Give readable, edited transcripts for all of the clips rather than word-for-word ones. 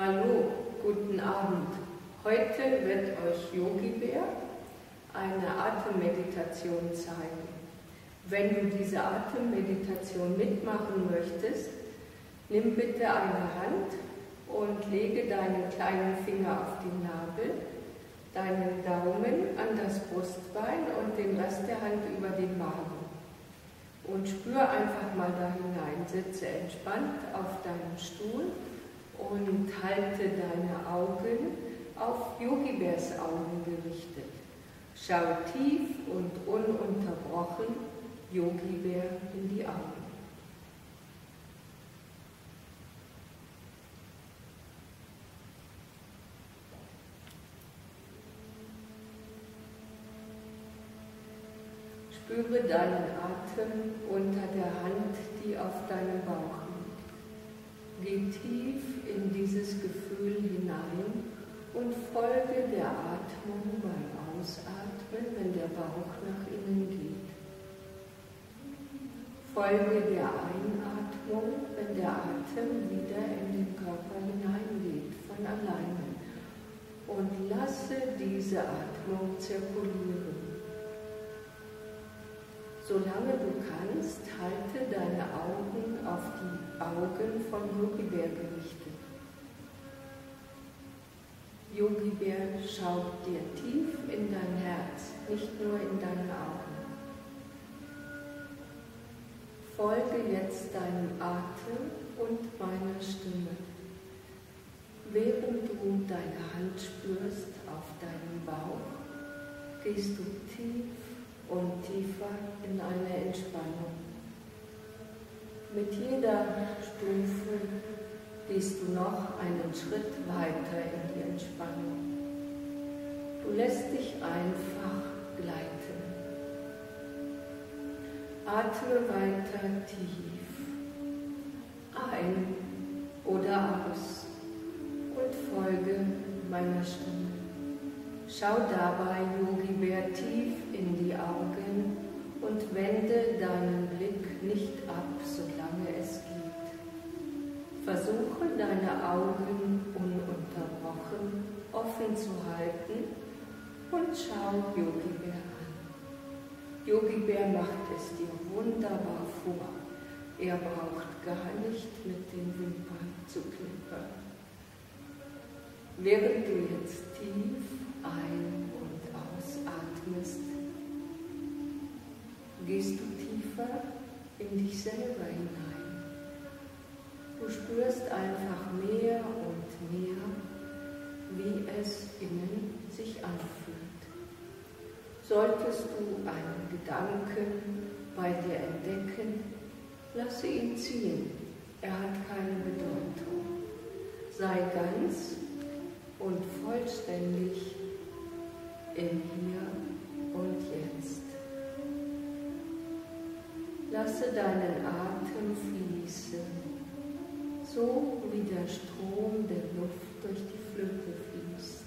Hallo, guten Abend. Heute wird euch Yogi Bär eine Atemmeditation zeigen. Wenn du diese Atemmeditation mitmachen möchtest, nimm bitte eine Hand und lege deinen kleinen Finger auf den Nabel, deinen Daumen an das Brustbein und den Rest der Hand über den Magen. Und spür einfach mal da hinein. Sitze entspannt auf deinem Stuhl und halte deine Augen auf Yogi Bärs Augen gerichtet. Schau tief und ununterbrochen Yogi Bär in die Augen. Spüre deinen Atem unter der Hand, die auf deinem Bauch liegt. Geh tief in dieses Gefühl hinein und folge der Atmung beim Ausatmen, wenn der Bauch nach innen geht. Folge der Einatmung, wenn der Atem wieder in den Körper hineingeht, von alleine. Und lasse diese Atmung zirkulieren. Solange du kannst, halte deine Augen auf die Augen von Yogi Bär gerichtet. Yogi Bär schaut dir tief in dein Herz, nicht nur in deine Augen. Folge jetzt deinem Atem und meiner Stimme. Während du deine Hand spürst auf deinem Bauch, gehst du tief und tiefer in eine Entspannung. Mit jeder Stufe gehst du noch einen Schritt weiter in die Entspannung. Du lässt dich einfach gleiten. Atme weiter tief ein oder aus und folge meiner Stimme. Schau dabei Yogi Bär tief in die Augen und wende deinen Blick nicht ab, solange es geht. Versuche deine Augen ununterbrochen offen zu halten und schau Yogi Bär an. Yogi Bär macht es dir wunderbar vor. Er braucht gar nicht mit den Wimpern zu klimpern. Während du jetzt tief ein- und ausatmest, gehst du tiefer in dich selber hinein. Du spürst einfach mehr und mehr, wie es innen sich anfühlt. Solltest du einen Gedanken bei dir entdecken, lasse ihn ziehen. Er hat keine Bedeutung. Sei ganz und vollständig im Hier und Jetzt. Lasse deinen Atem fließen, so wie der Strom der Luft durch die Flügel fließt.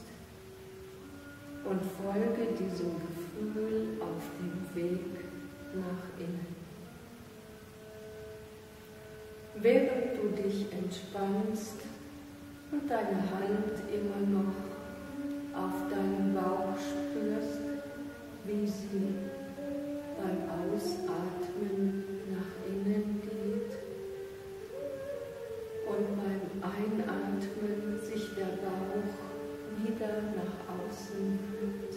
Und folge diesem Gefühl auf dem Weg nach innen. Während du dich entspannst und deine Hand immer noch auf deinen Bauch spürst, wie sie beim Ausatmen nach innen geht und beim Einatmen sich der Bauch wieder nach außen fühlt,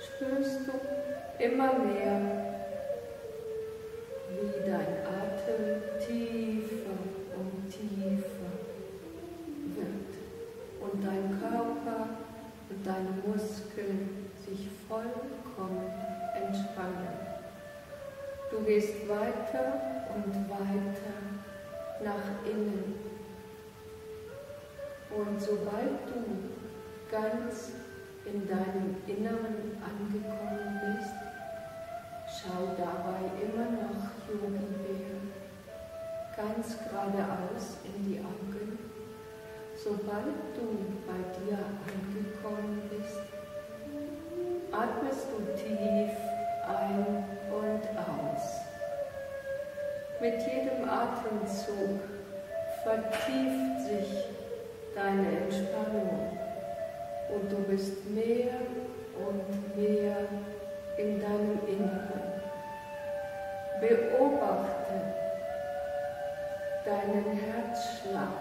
spürst du immer mehr, wie dein Atem tiefer und tiefer wird und dein Körper und deine Muskeln sich vollkommen entspannen. Du gehst weiter und weiter nach innen. Und sobald du ganz in deinem Inneren angekommen bist, schau dabei immer noch Yogi Bär ganz geradeaus in die Augen. Sobald du bei dir angekommen bist, atmest du tief ein und aus. Mit jedem Atemzug vertieft sich deine Entspannung und du bist mehr und mehr in deinem Inneren. Beobachte deinen Herzschlag,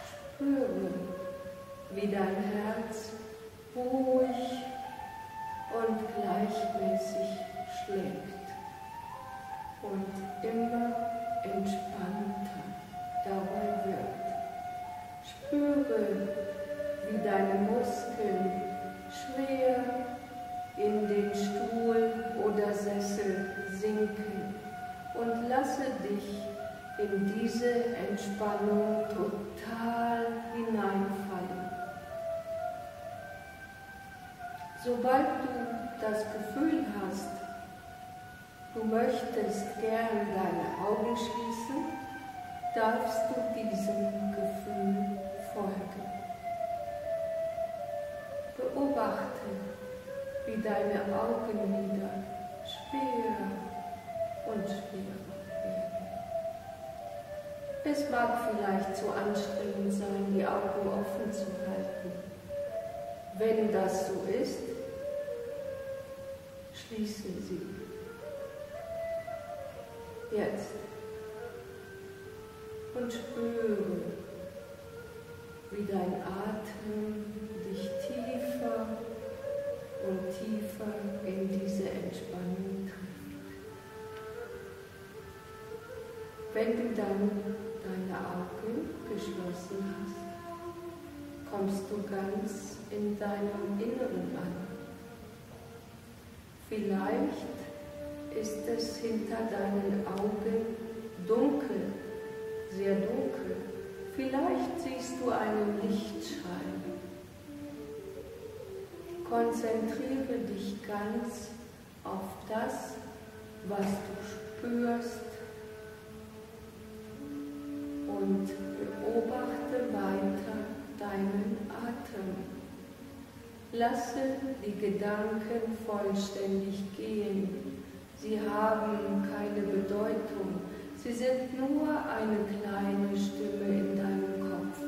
spüre, wie dein Herz ruhig und gleichmäßig schlägt und immer entspannter dabei wird. Spüre, wie deine Muskeln schwer in den Stuhl oder Sessel sinken und lasse dich in diese Entspannung total hineinfallen. Sobald du das Gefühl hast, du möchtest gern deine Augen schließen, darfst du diesem Gefühl folgen. Beobachte, wie deine Augenlider schwerer und schwerer werden. Es mag vielleicht zu anstrengend sein, die Augen offen zu halten. Wenn das so ist, schließe sie. Jetzt. Und spüre, wie dein Atem dich tiefer und tiefer in diese Entspannung trifft. Wenn du dann deine Augen geschlossen hast, kommst du ganz in deinem Inneren an. Vielleicht ist es hinter deinen Augen dunkel, sehr dunkel. Vielleicht siehst du einen Lichtschein. Konzentriere dich ganz auf das, was du spürst und beobachte weiter deinen Atem. Lasse die Gedanken vollständig gehen. Sie haben keine Bedeutung. Sie sind nur eine kleine Stimme in deinem Kopf.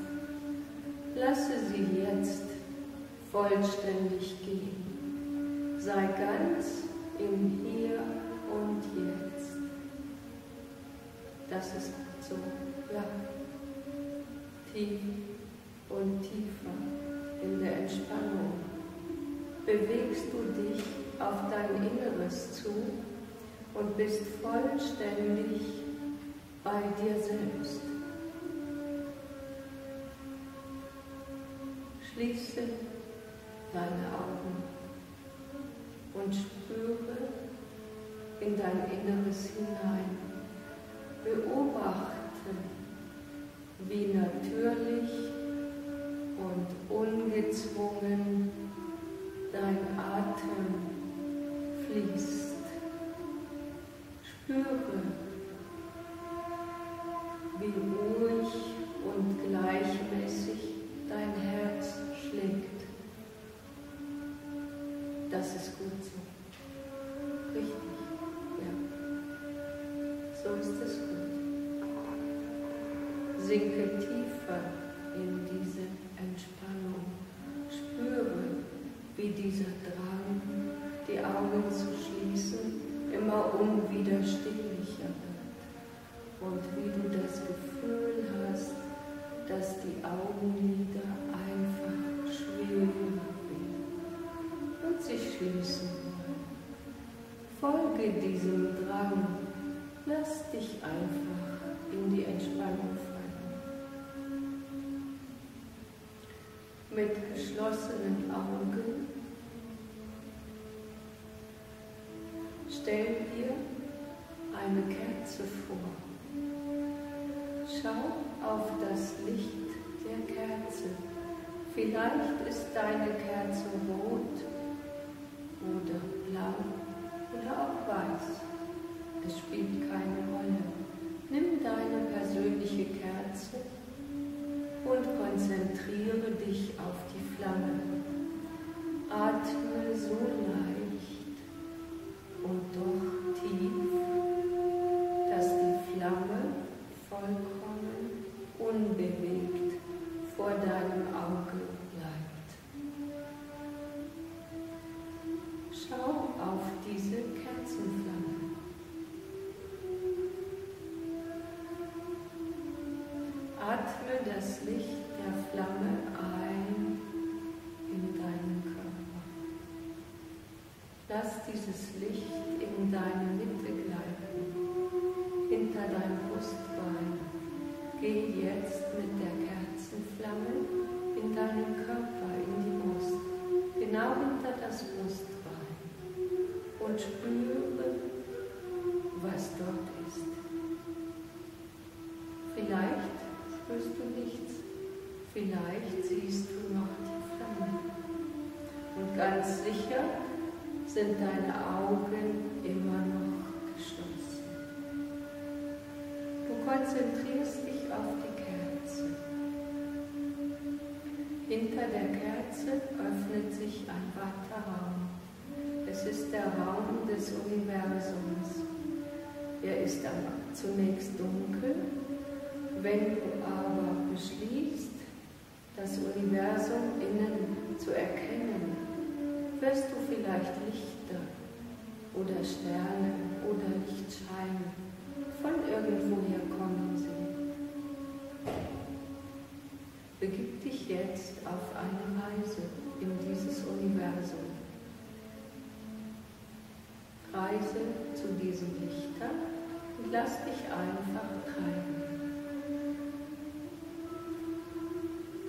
Lasse sie jetzt vollständig gehen. Sei ganz im Hier und Jetzt. Das ist so, ja, tief und tiefer in der Entspannung. Bewegst du dich auf dein Inneres zu und bist vollständig bei dir selbst. Schließe deine Augen und spüre in dein Inneres hinein. Beobachte, wie natürlich und ungezwungen dein Atem fließt. Spüre, wie ruhig und gleichmäßig dein Herz schlägt. Das ist gut so. Richtig, ja. So ist es gut. Sinke tiefer in diese Entspannung. Spüre, wie dieser Drang, die Augen zu schließen, immer unwiderstehlicher wird. Und wie du das Gefühl hast, dass die Augenlider einfach schwerer werden und sich schließen wollen. Folge diesem Drang. Lass dich einfach in die Entspannung fallen. Mit geschlossenen Augen stell dir eine Kerze vor. Schau auf das Licht der Kerze. Vielleicht ist deine Kerze rot oder blau oder auch weiß. Es spielt keine Rolle. Nimm deine persönliche Kerze und konzentriere dich auf die Flamme. Atme so leicht und doch tief, dass die Flamme vollkommen unbewegt vor deinem diese Kerzenflamme. Atme das Licht der Flamme ein in deinen Körper. Lass dieses Licht in deine Mitte gleiten, hinter dein Brustbein. Geh jetzt mit der Kerzenflamme in deinen Körper, in die Brust, genau hinter das Brustbein und spüre, was dort ist. Vielleicht spürst du nichts, vielleicht siehst du noch die Flamme. Und ganz sicher sind deine Augen immer noch geschlossen. Du konzentrierst dich auf die Kerze. Hinter der Kerze öffnet sich ein weiter Raum. Es ist der Raum des Universums. Er ist zunächst dunkel. Wenn du aber beschließt, das Universum innen zu erkennen, wirst du vielleicht Lichter oder Sterne oder Lichtscheine von irgendwoher kommen sehen. Begib dich jetzt auf eine Reise in dieses Universum. Reise zu diesen Lichtern und lass dich einfach treiben.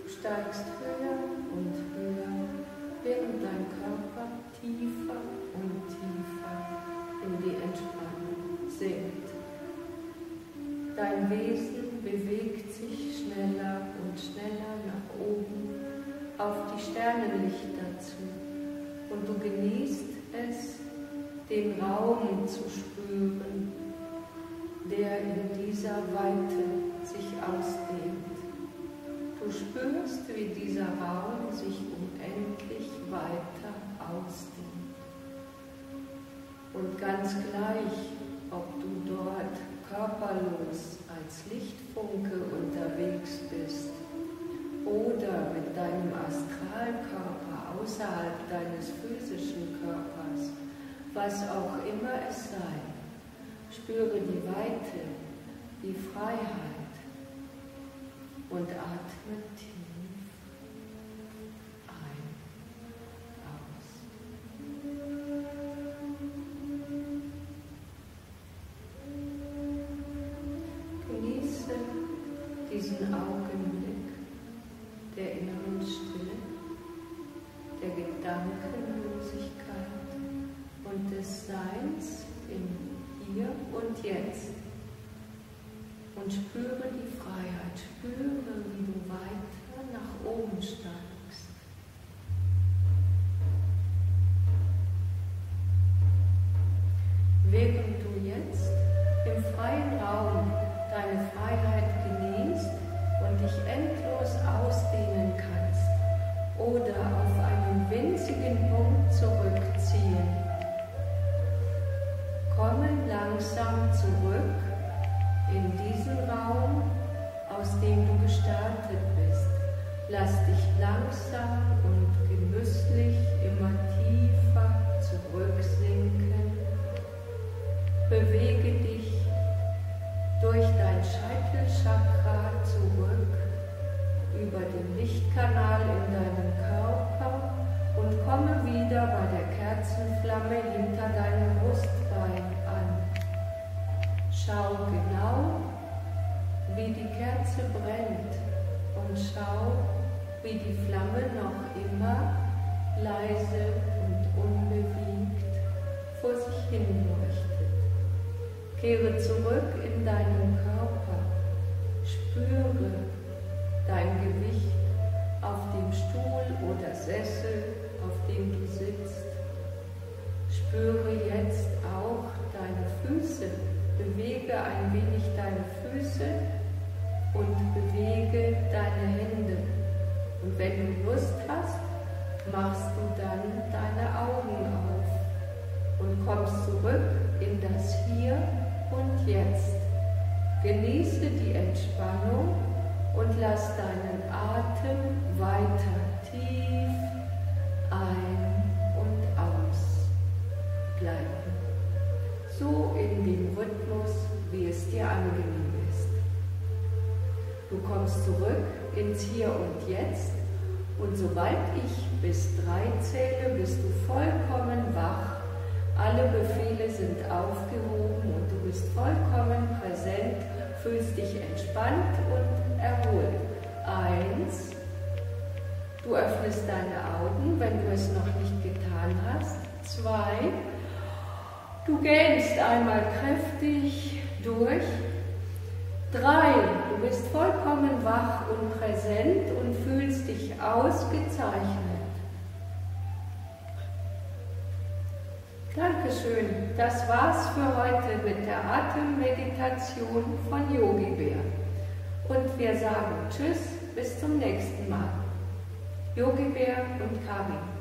Du steigst höher und höher, während dein Körper tiefer und tiefer in die Entspannung sinkt. Dein Wesen bewegt sich schneller und schneller nach oben auf die Sternenlichter zu und du genießt es, den Raum zu spüren, der in dieser Weite sich ausdehnt. Du spürst, wie dieser Raum sich unendlich weiter ausdehnt. Und ganz gleich, ob du dort körperlos als Lichtfunke unterwegs bist oder mit deinem Astralkörper außerhalb deines physischen Körpers, was auch immer es sei, spüre die Weite, die Freiheit und atme tief ein, aus. Genieße diesen Augenblick der inneren Stille, der Gedankenlosigkeit und des Seins im Hier und Jetzt. Und spüre die Freiheit, spüre, wie du weiter nach oben steigst. Während du jetzt im freien Raum deine Freiheit genießt und dich endlos ausdehnen kannst oder auf einen winzigen Punkt zurückziehen, komme langsam zurück in diesen Raum, aus dem du gestartet bist. Lass dich langsam und genüsslich immer tiefer zurücksinken. Bewege dich durch dein Scheitelchakra zurück, über den Lichtkanal in deinem Körper und komme wieder bei der Kerzenflamme hinter deinem Brustbein an. Schau genau, wie die Kerze brennt und schau, wie die Flamme noch immer leise und unbewegt vor sich hin leuchtet. Kehre zurück in deinen Körper, spüre dein Gewicht auf dem Stuhl oder Sessel, auf dem du sitzt. Spüre jetzt auch deine Füße, bewege ein wenig deine Füße und bewege deine Hände. Und wenn du Lust hast, machst du dann deine Augen auf und kommst zurück in das Hier und Jetzt. Genieße die Entspannung und lass deinen Atem weiter tief ein- und aus begleiten. So in dem Rhythmus, wie es dir angenehm ist. Du kommst zurück ins Hier und Jetzt und sobald ich bis 3 zähle, bist du vollkommen wach. Alle Befehle sind aufgehoben und du bist vollkommen präsent, fühlst dich entspannt und erholt. 1. Du öffnest deine Augen, wenn du es noch nicht getan hast. 2. Du gähnst einmal kräftig durch. 3. Du bist vollkommen wach und präsent und fühlst dich ausgezeichnet. Dankeschön. Das war's für heute mit der Atemmeditation von Yogi Bär. Und wir sagen Tschüss, bis zum nächsten Mal. Yogi Bär und Karin.